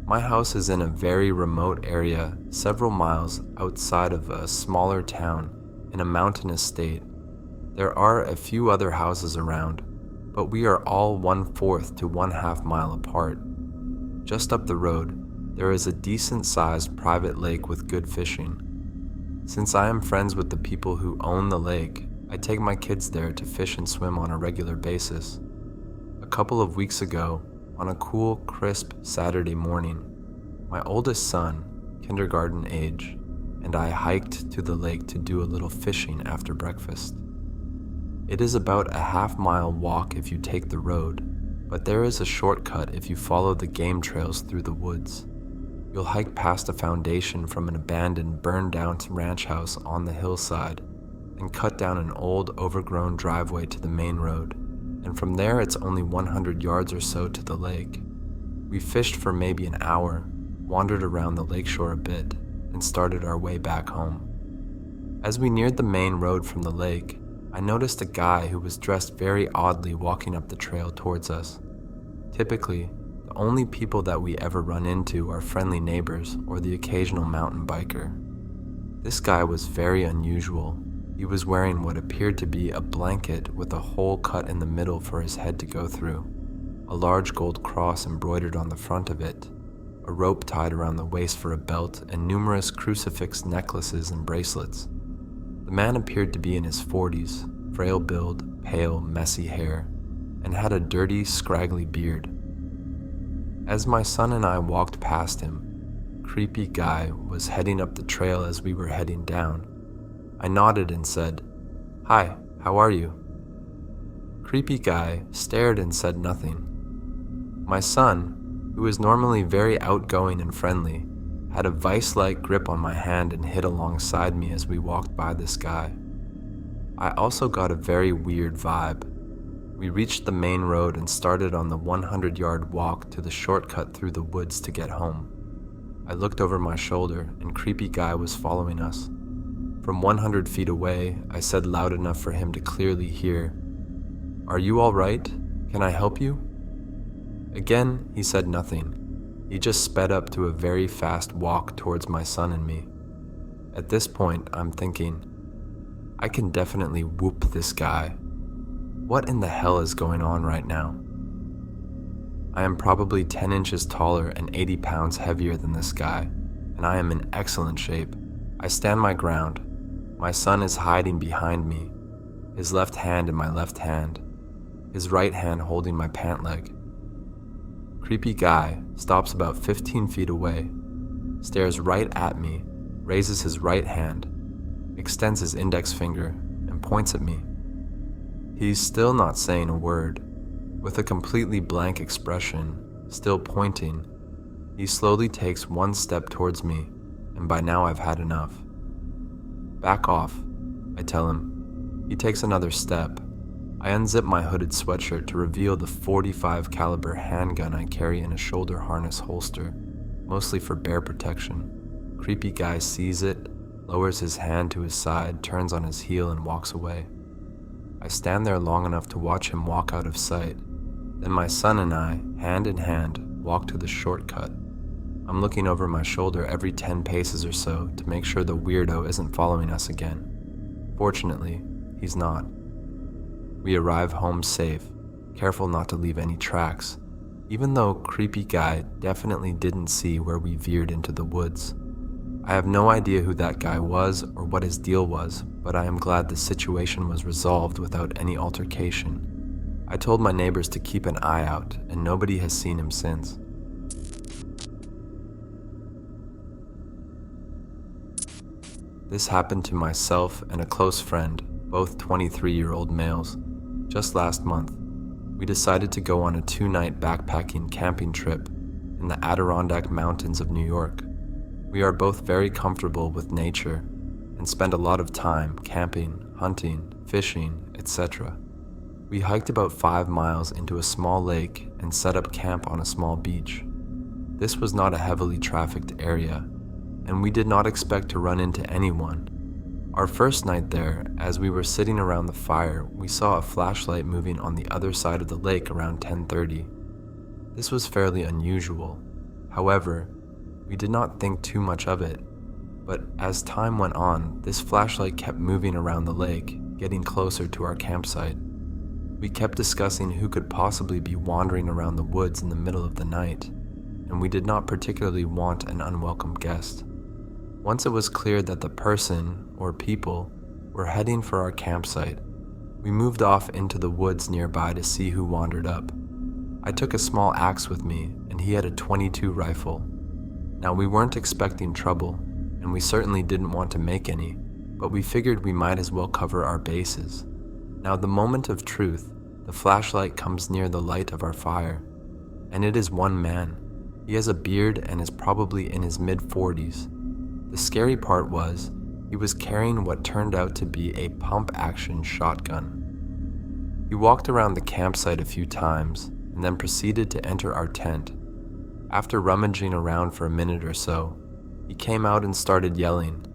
My house is in a very remote area, several miles outside of a smaller town in a mountainous state. There are a few other houses around, but we are all 1/4 to 1/2 mile apart. Just up the road, there is a decent-sized private lake with good fishing. Since I am friends with the people who own the lake, I take my kids there to fish and swim on a regular basis. A couple of weeks ago, on a cool, crisp Saturday morning, my oldest son, kindergarten age, and I hiked to the lake to do a little fishing after breakfast. It is about a half-mile walk if you take the road, but there is a shortcut if you follow the game trails through the woods. You'll hike past a foundation from an abandoned, burned-down ranch house on the hillside, and cut down an old, overgrown driveway to the main road, and from there it's only 100 yards or so to the lake. We fished for maybe an hour, wandered around the lakeshore a bit, and started our way back home. As we neared the main road from the lake, I noticed a guy who was dressed very oddly walking up the trail towards us. Typically, the only people that we ever run into are friendly neighbors or the occasional mountain biker. This guy was very unusual. He was wearing what appeared to be a blanket with a hole cut in the middle for his head to go through, a large gold cross embroidered on the front of it, a rope tied around the waist for a belt, and numerous crucifix necklaces and bracelets. The man appeared to be in his 40s, frail build, pale, messy hair, and had a dirty, scraggly beard. As my son and I walked past him, creepy guy was heading up the trail as we were heading down. I nodded and said, "Hi, how are you?" Creepy guy stared and said nothing. My son, who is normally very outgoing and friendly, had a vice-like grip on my hand and hid alongside me as we walked by this guy. I also got a very weird vibe. We reached the main road and started on the 100-yard walk to the shortcut through the woods to get home. I looked over my shoulder and creepy guy was following us. From 100 feet away, I said loud enough for him to clearly hear, "Are you all right? Can I help you?" Again, he said nothing. He just sped up to a very fast walk towards my son and me. At this point, I'm thinking, I can definitely whoop this guy. What in the hell is going on right now? I am probably 10 inches taller and 80 pounds heavier than this guy, and I am in excellent shape. I stand my ground. My son is hiding behind me, his left hand in my left hand, his right hand holding my pant leg. Creepy guy stops about 15 feet away, stares right at me, raises his right hand, extends his index finger, and points at me. He's still not saying a word. With a completely blank expression, still pointing, he slowly takes one step towards me, and by now I've had enough. "Back off," I tell him. He takes another step. I unzip my hooded sweatshirt to reveal the .45 caliber handgun I carry in a shoulder harness holster, mostly for bear protection. Creepy guy sees it, lowers his hand to his side, turns on his heel, and walks away. I stand there long enough to watch him walk out of sight. Then my son and I, hand in hand, walk to the shortcut. I'm looking over my shoulder every 10 paces or so to make sure the weirdo isn't following us again. Fortunately, he's not. We arrive home safe, careful not to leave any tracks, even though creepy guy definitely didn't see where we veered into the woods. I have no idea who that guy was or what his deal was, but I am glad the situation was resolved without any altercation. I told my neighbors to keep an eye out, and nobody has seen him since. This happened to myself and a close friend, both 23-year-old males. Just last month, we decided to go on a 2-night backpacking camping trip in the Adirondack Mountains of New York. We are both very comfortable with nature and spend a lot of time camping, hunting, fishing, etc. We hiked about 5 miles into a small lake and set up camp on a small beach. This was not a heavily trafficked area, and we did not expect to run into anyone. Our first night there, as we were sitting around the fire, we saw a flashlight moving on the other side of the lake around 10:30. This was fairly unusual. However, we did not think too much of it, but as time went on, this flashlight kept moving around the lake, getting closer to our campsite. We kept discussing who could possibly be wandering around the woods in the middle of the night, and we did not particularly want an unwelcome guest. Once it was clear that the person, or people, were heading for our campsite, we moved off into the woods nearby to see who wandered up. I took a small axe with me, and he had a .22 rifle. Now, we weren't expecting trouble, and we certainly didn't want to make any, but we figured we might as well cover our bases. Now, the moment of truth, the flashlight comes near the light of our fire, and it is one man. He has a beard and is probably in his mid-40s. The scary part was, he was carrying what turned out to be a pump-action shotgun. He walked around the campsite a few times, and then proceeded to enter our tent. After rummaging around for a minute or so, he came out and started yelling,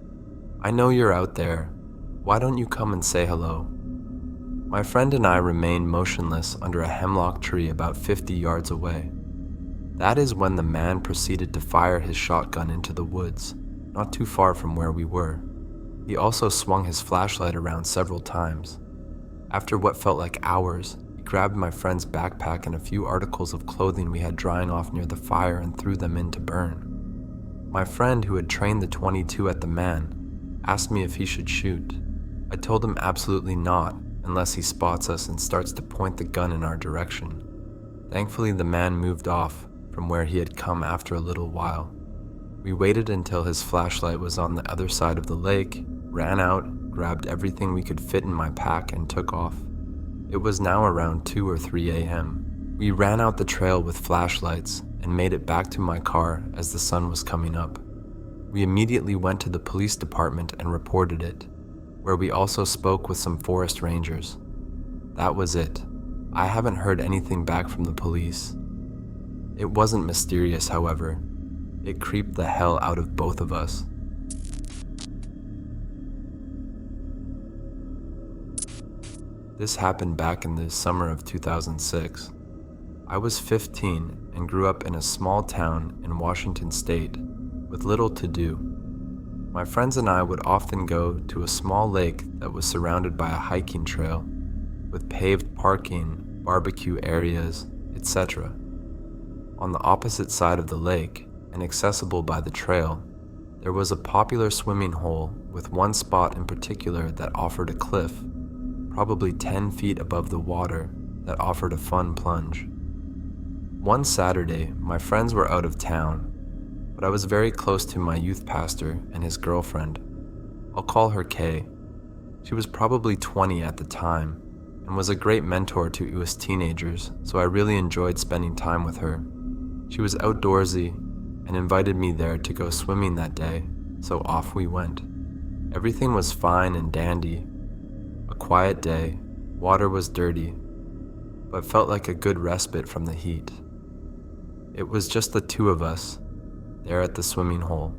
"I know you're out there. Why don't you come and say hello?" My friend and I remained motionless under a hemlock tree about 50 yards away. That is when the man proceeded to fire his shotgun into the woods, not too far from where we were. He also swung his flashlight around several times. After what felt like hours, he grabbed my friend's backpack and a few articles of clothing we had drying off near the fire and threw them in to burn. My friend, who had trained the .22 at the man, asked me if he should shoot. I told him absolutely not, unless he spots us and starts to point the gun in our direction. Thankfully, the man moved off from where he had come after a little while. We waited until his flashlight was on the other side of the lake, ran out, grabbed everything we could fit in my pack, and took off. It was now around 2 or 3 a.m. We ran out the trail with flashlights and made it back to my car as the sun was coming up. We immediately went to the police department and reported it, where we also spoke with some forest rangers. That was it. I haven't heard anything back from the police. It wasn't mysterious, however. It creeped the hell out of both of us. This happened back in the summer of 2006. I was 15 and grew up in a small town in Washington State with little to do. My friends and I would often go to a small lake that was surrounded by a hiking trail with paved parking, barbecue areas, etc. On the opposite side of the lake, and accessible by the trail, there was a popular swimming hole with one spot in particular that offered a cliff, probably 10 feet above the water, that offered a fun plunge. One Saturday, my friends were out of town, but I was very close to my youth pastor and his girlfriend. I'll call her Kay. She was probably 20 at the time and was a great mentor to us teenagers, so I really enjoyed spending time with her. She was outdoorsy and invited me there to go swimming that day, so off we went. Everything was fine and dandy. A quiet day, water was dirty, but felt like a good respite from the heat. It was just the two of us, there at the swimming hole.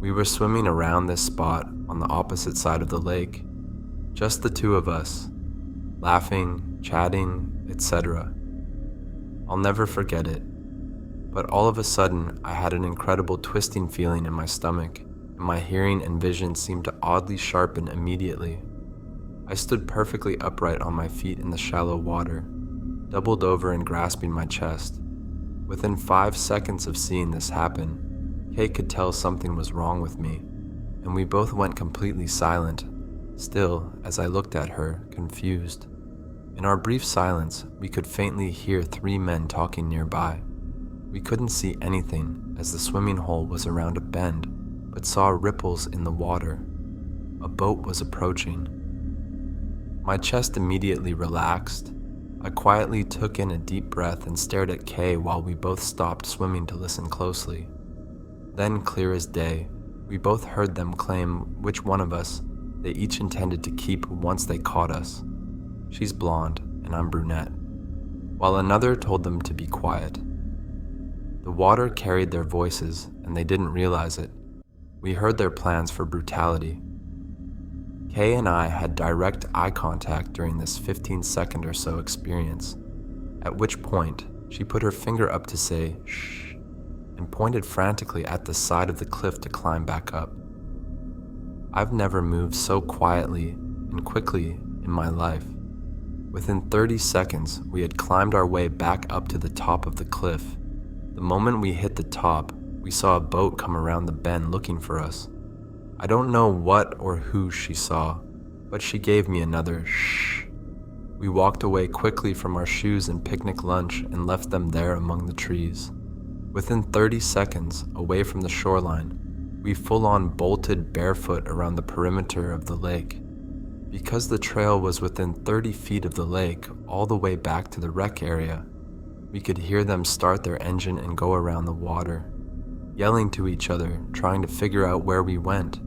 We were swimming around this spot on the opposite side of the lake, just the two of us, laughing, chatting, etc. I'll never forget it, but all of a sudden I had an incredible twisting feeling in my stomach, and my hearing and vision seemed to oddly sharpen immediately. I stood perfectly upright on my feet in the shallow water, doubled over and grasping my chest. Within 5 seconds of seeing this happen, Kay could tell something was wrong with me, and we both went completely silent, still as I looked at her, confused. In our brief silence, we could faintly hear 3 men talking nearby. We couldn't see anything as the swimming hole was around a bend, but saw ripples in the water. A boat was approaching. My chest immediately relaxed. I quietly took in a deep breath and stared at Kay while we both stopped swimming to listen closely. Then, clear as day, we both heard them claim which one of us they each intended to keep once they caught us. She's blonde and I'm brunette, while another told them to be quiet. The water carried their voices and they didn't realize it. We heard their plans for brutality. Kay and I had direct eye contact during this 15-second or so experience, at which point she put her finger up to say, "Shh." and pointed frantically at the side of the cliff to climb back up. I've never moved so quietly and quickly in my life. Within 30 seconds, we had climbed our way back up to the top of the cliff. The moment we hit the top, we saw a boat come around the bend looking for us. I don't know what or who she saw, but she gave me another shh. We walked away quickly from our shoes and picnic lunch and left them there among the trees. Within 30 seconds, away from the shoreline, we full-on bolted barefoot around the perimeter of the lake. Because the trail was within 30 feet of the lake all the way back to the wreck area, we could hear them start their engine and go around the water, yelling to each other, trying to figure out where we went.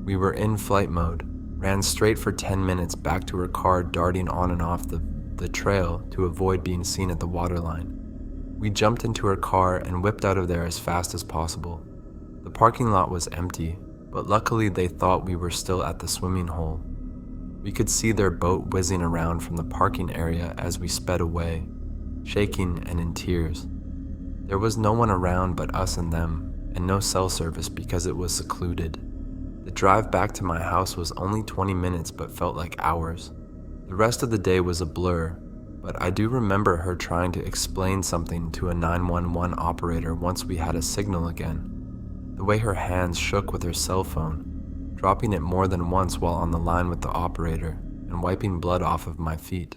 We were in flight mode, ran straight for 10 minutes back to her car, darting on and off the trail to avoid being seen at the waterline. We jumped into her car and whipped out of there as fast as possible. The parking lot was empty, but luckily they thought we were still at the swimming hole. We could see their boat whizzing around from the parking area as we sped away, shaking and in tears. There was no one around but us and them, and no cell service because it was secluded. The drive back to my house was only 20 minutes but felt like hours. The rest of the day was a blur, but I do remember her trying to explain something to a 911 operator once we had a signal again. The way her hands shook with her cell phone, dropping it more than once while on the line with the operator, and wiping blood off of my feet.